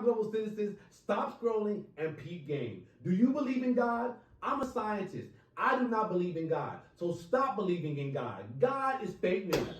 global citizens, stop scrolling and peep game. Do you believe in God? I'm a scientist. I do not believe in God. So stop believing in God. God is fake news.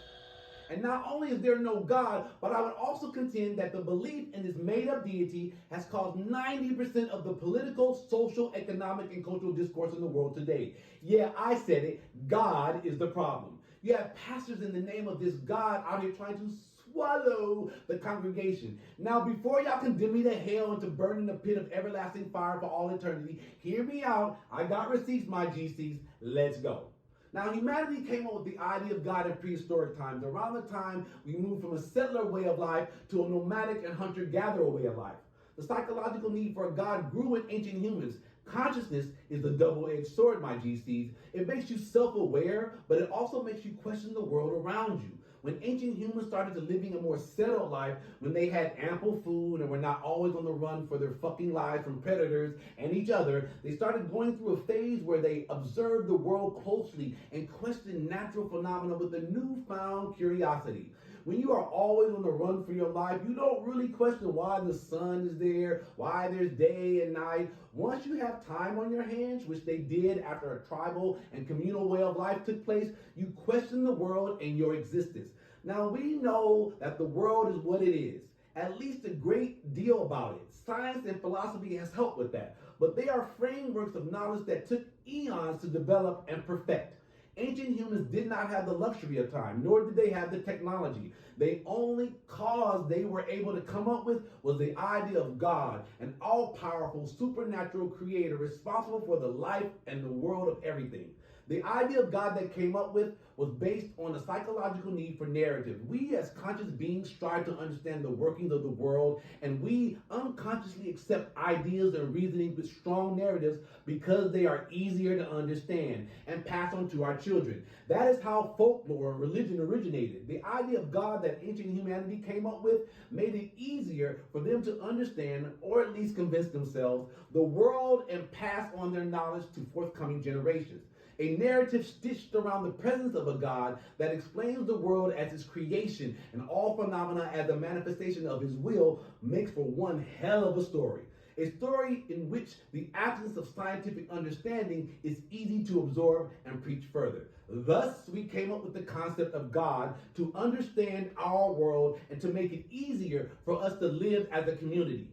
And not only is there no God, but I would also contend that the belief in this made-up deity has caused 90% of the political, social, economic, and cultural discourse in the world today. Yeah, I said it. God is the problem. You have pastors in the name of this God out here trying to swallow the congregation. Now, before y'all condemn me to hell and to burn in the pit of everlasting fire for all eternity, hear me out. I got receipts, my GCs. Let's go. Now, humanity came up with the idea of God in prehistoric times, around the time we moved from a settler way of life to a nomadic and hunter-gatherer way of life. The psychological need for a God grew in ancient humans. Consciousness is the double-edged sword, my GCs. It makes you self-aware, but it also makes you question the world around you. When ancient humans started to living a more settled life, when they had ample food and were not always on the run for their fucking lives from predators and each other, they started going through a phase where they observed the world closely and questioned natural phenomena with a newfound curiosity. When you are always on the run for your life, you don't really question why the sun is there, why there's day and night. Once you have time on your hands, which they did after a tribal and communal way of life took place, you question the world and your existence. Now, we know that the world is what it is. At least a great deal about it. Science and philosophy has helped with that. But they are frameworks of knowledge that took eons to develop and perfect. Ancient humans did not have the luxury of time, nor did they have the technology. The only cause they were able to come up with was the idea of God, an all-powerful supernatural creator responsible for the life and the world of everything. The idea of God that came up with was based on a psychological need for narrative. We as conscious beings strive to understand the workings of the world, and we unconsciously accept ideas and reasoning with strong narratives because they are easier to understand and pass on to our children. That is how folklore and religion originated. The idea of God that ancient humanity came up with made it easier for them to understand, or at least convince themselves, the world and pass on their knowledge to forthcoming generations. A narrative stitched around the presence of a God that explains the world as his creation and all phenomena as a manifestation of his will makes for one hell of a story. A story in which the absence of scientific understanding is easy to absorb and preach further. Thus, we came up with the concept of God to understand our world and to make it easier for us to live as a community.